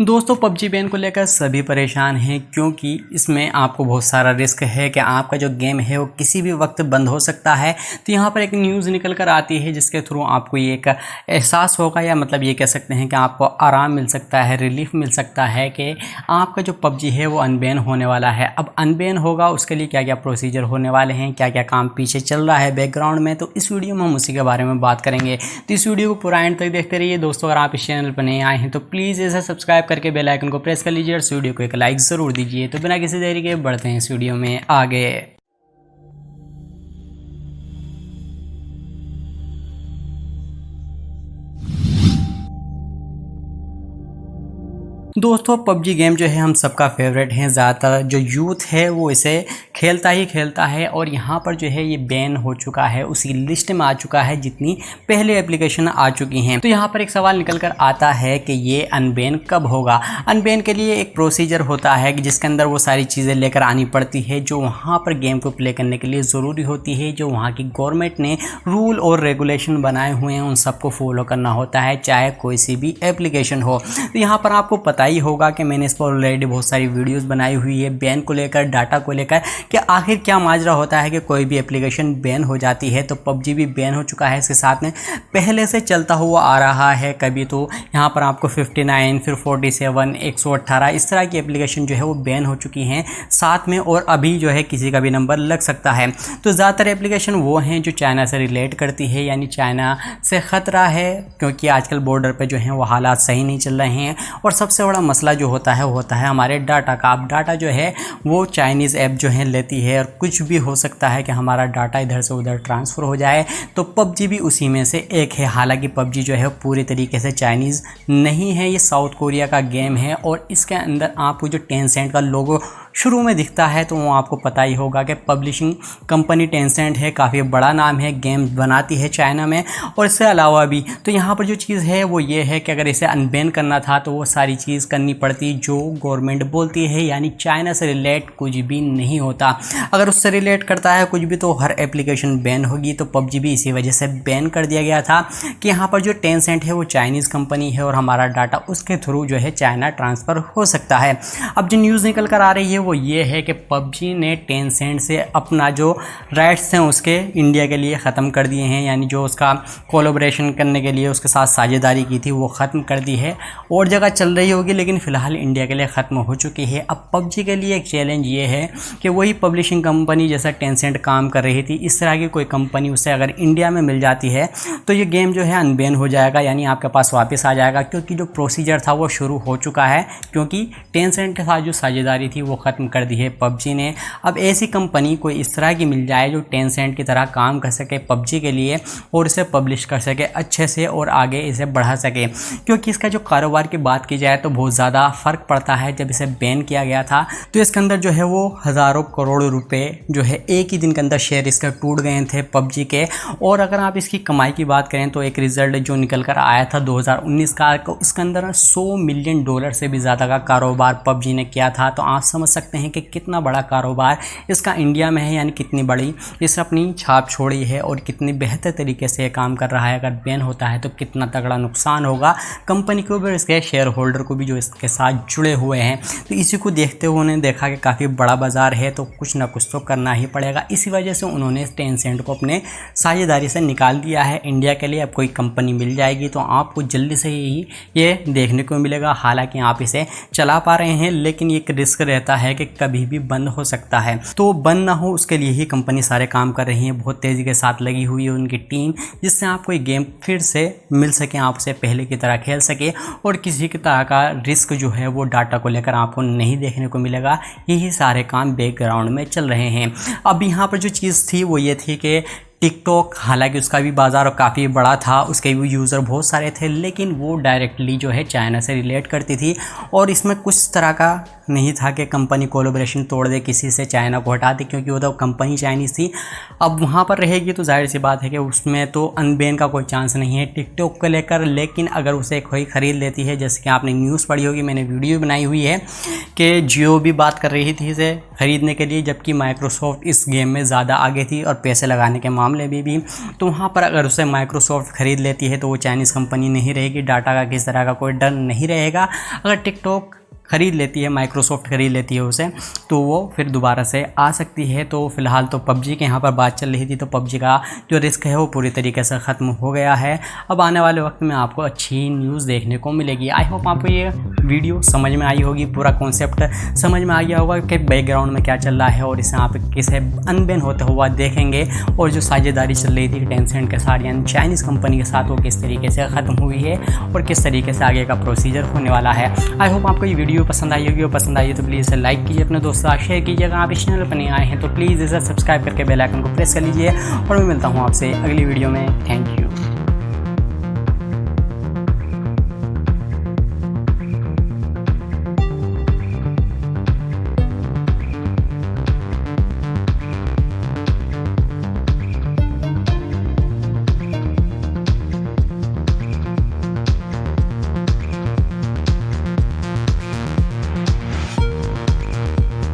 दोस्तों PUBG ban को लेकर सभी परेशान हैं क्योंकि इसमें आपको बहुत सारा रिस्क है कि आपका जो गेम है वो किसी भी वक्त बंद हो सकता है। तो यहाँ पर एक न्यूज़ निकल कर आती है जिसके थ्रू आपको ये एक एहसास होगा या मतलब ये कह सकते हैं कि आपको आराम मिल सकता है, रिलीफ मिल सकता है कि आपका जो पबजी है वो अनबैन होने वाला है। अब अनबैन होगा उसके लिए क्या क्या प्रोसीजर होने वाले हैं, क्या क्या काम पीछे चल रहा है बैकग्राउंड में, तो इस वीडियो में हम उसी के बारे में बात करेंगे। तो इस वीडियो को पूरा एंड तक देखते रहिए। दोस्तों अगर आप इस चैनल पर नए आए हैं तो प्लीज़ इसे सब्सक्राइब करके बेल आइकन को प्रेस कर लीजिए और इस वीडियो को एक लाइक ज़रूर दीजिए। तो बिना किसी देरी के बढ़ते हैं इस वीडियो में आगे। दोस्तों पबजी गेम जो है हम सबका फेवरेट है, ज़्यादातर जो यूथ है वो इसे खेलता ही खेलता है और यहाँ पर जो है ये बैन हो चुका है, उसी लिस्ट में आ चुका है जितनी पहले एप्लीकेशन आ चुकी हैं। तो यहाँ पर एक सवाल निकल कर आता है कि ये अनबैन कब होगा। अनबैन के लिए एक प्रोसीजर होता है कि जिसके अंदर वो सारी चीज़ें लेकर आनी पड़ती है जो वहाँ पर गेम को प्ले करने के लिए ज़रूरी होती है, जो वहाँ की गवर्नमेंट ने रूल और रेगुलेशन बनाए हुए हैं उन सबको फॉलो करना होता है, चाहे कोई सी भी एप्लीकेशन हो। तो यहाँ पर आपको पता ही होगा कि मैंने इस पर ऑलरेडी बहुत सारी वीडियोस बनाई हुई है बैन को लेकर, डाटा को लेकर, कि आखिर क्या माजरा होता है कि कोई भी एप्लीकेशन बैन हो जाती है। तो पबजी भी बैन हो चुका है, इसके साथ में पहले से चलता हुआ आ रहा है। कभी तो यहाँ पर आपको 59, फिर 47, 118 इस तरह की एप्लीकेशन जो है वो बैन हो चुकी हैं साथ में, और अभी जो है किसी का भी नंबर लग सकता है। तो ज़्यादातर एप्लीकेशन वो हैं जो चाइना से रिलेट करती है, यानी चाइना से ख़तरा है क्योंकि आजकल बॉर्डर पर जो है वो हालात सही नहीं चल रहे हैं। और सबसे बड़ा मसला जो होता है वो होता है हमारे डाटा का। अब डाटा जो है वो चाइनीज़ ऐप जो है लेती है और कुछ भी हो सकता है कि हमारा डाटा इधर से उधर ट्रांसफ़र हो जाए। तो पबजी भी उसी में से एक है। हालांकि पबजी जो है पूरी तरीके से चाइनीज़ नहीं है, ये साउथ कोरिया का गेम है और इसके अंदर आपको जो टेंसेंट का लोगो शुरू में दिखता है तो वो आपको पता ही होगा कि पब्लिशिंग कंपनी टेंसेंट है, काफ़ी बड़ा नाम है, गेम बनाती है चाइना में। और इससे अलावा भी तो यहाँ पर जो चीज़ है वो ये है कि अगर इसे अनबैन करना था तो वो सारी चीज़ करनी पड़ती जो गवर्नमेंट बोलती है, यानी चाइना से रिलेट कुछ भी नहीं होता। अगर उससे रिलेट करता है कुछ भी तो हर एप्लीकेशन बैन होगी। तो पबजी भी इसी वजह से बैन कर दिया गया था कि यहाँ पर जो टेंसेंट है वो चाइनीज़ कंपनी है और हमारा डाटा उसके थ्रू जो है चाइना ट्रांसफ़र हो सकता है। अब जो न्यूज़ निकल कर आ रही है वो ये है कि पबजी ने टेंसेंट से अपना जो राइट्स हैं उसके इंडिया के लिए ख़त्म कर दिए हैं, यानी जो उसका कोलैबोरेशन करने के लिए उसके साथ साझेदारी की थी वो ख़त्म कर दी है। और जगह चल रही होगी लेकिन फ़िलहाल इंडिया के लिए ख़त्म हो चुकी है। अब पबजी के लिए एक चैलेंज ये है कि वही पब्लिशिंग कंपनी जैसा टेंसेंट काम कर रही थी, इस तरह की कोई कंपनी उससे अगर इंडिया में मिल जाती है तो ये गेम जो है अनबैन हो जाएगा, यानी आपके पास वापस आ जाएगा। क्योंकि जो प्रोसीजर था वो शुरू हो चुका है, क्योंकि टेंसेंट के साथ जो साझेदारी थी वो ख़त्म कर दी है पबजी ने। अब ऐसी कंपनी कोई इस तरह की मिल जाए जो टेंसेंट की तरह काम कर सके पबजी के लिए और इसे पब्लिश कर सके अच्छे से और आगे इसे बढ़ा सके। क्योंकि इसका जो कारोबार की बात की जाए तो बहुत ज़्यादा फ़र्क पड़ता है। जब इसे बैन किया गया था तो इसके अंदर जो है वो हज़ारों करोड़ रुपए जो है एक ही दिन के अंदर शेयर इसके टूट गए थे पबजी के। और अगर आप इसकी कमाई की बात करें तो एक रिज़ल्ट जो निकल कर आया था 2019 का, तो इसके अंदर $100 मिलियन से भी ज़्यादा का कारोबार पबजी ने किया था। तो आप समझ सकते हैं कि कितना बड़ा कारोबार इसका इंडिया में है, यानी कितनी बड़ी इसने अपनी छाप छोड़ी है और कितनी बेहतर तरीके से काम कर रहा है। अगर बैन होता है तो कितना तगड़ा नुकसान होगा कंपनी को भी, इसके शेयर होल्डर को भी जो इसके साथ जुड़े हुए हैं। तो इसी को देखते हुए उन्होंने देखा कि काफ़ी बड़ा बाज़ार है तो कुछ ना कुछ तो करना ही पड़ेगा। इसी वजह से उन्होंने टेंसेंट को अपने साझेदारी से निकाल दिया है इंडिया के लिए। अब कोई कंपनी मिल जाएगी तो आपको जल्दी से ही ये देखने को मिलेगा। हालांकि आप इसे चला पा रहे हैं लेकिन एक रिस्क रहता है कि कभी भी बंद हो सकता है। तो बंद ना हो उसके लिए ही कंपनी सारे काम कर रही है, बहुत तेज़ी के साथ लगी हुई है उनकी टीम, जिससे आपको ये गेम फिर से मिल सके, आप उसे पहले की तरह खेल सके और किसी की तरह का रिस्क जो है वो डाटा को लेकर आपको नहीं देखने को मिलेगा। यही सारे काम बैकग्राउंड में चल रहे हैं। अब यहाँ पर जो चीज़ थी वो ये थी कि टिकटॉक, हालांकि उसका भी बाज़ार काफ़ी बड़ा था, उसके भी यूज़र बहुत सारे थे, लेकिन वो डायरेक्टली जो है चाइना से रिलेट करती थी और इसमें कुछ तरह का नहीं था कि कंपनी कोलैबोरेशन तोड़ दे किसी से, चाइना को हटा दे, क्योंकि वो तो कंपनी चाइनीज़ थी। अब वहाँ पर रहेगी तो जाहिर सी बात है कि उसमें तो अनबैन का कोई चांस नहीं है टिकटॉक को लेकर। लेकिन अगर उसे कोई ख़रीद लेती है, जैसे कि आपने न्यूज़ पढ़ी होगी, मैंने वीडियो बनाई हुई है कि जियो भी बात कर रही थी इसे ख़रीदने के लिए, जबकि माइक्रोसॉफ्ट इस गेम में ज़्यादा आगे थी और पैसे लगाने के मामले में भी। तो वहाँ पर अगर उसे माइक्रोसॉफ्ट ख़रीद लेती है तो वो चाइनीज़ कंपनी नहीं रहेगी, डाटा का किस तरह का कोई डर नहीं रहेगा। अगर टिकटॉक ख़रीद लेती है, माइक्रोसॉफ्ट ख़रीद लेती है उसे, तो वो फिर दोबारा से आ सकती है। तो फ़िलहाल तो पबजी के यहाँ पर बात चल रही थी, तो पबजी का जो रिस्क है वो पूरी तरीके से ख़त्म हो गया है। अब आने वाले वक्त में आपको अच्छी न्यूज़ देखने को मिलेगी। आई होप आपको ये वीडियो समझ में आई होगी, पूरा कॉन्सेप्ट समझ में आ गया होगा कि बैकग्राउंड में क्या चल रहा है और इसे आप किसे अनबैन होता हुआ देखेंगे, और जो साझेदारी चल रही थी टेंसेंट के साथ यानी चाइनीज़ कंपनी के साथ, वो किस तरीके से ख़त्म हुई है और किस तरीके से आगे का प्रोसीजर होने वाला है। आई होप आपको ये वीडियो पसंद आई होगी, और पसंद आई तो प्लीज़ इसे लाइक कीजिए, अपने दोस्तों से शेयर कीजिए। अगर आप इस चैनल पर नहीं आए हैं तो प्लीज़ इसे सब्सक्राइब करके बेल आइकन को प्रेस कर लीजिए, और मैं मिलता हूँ आपसे अगली वीडियो में। Thank you.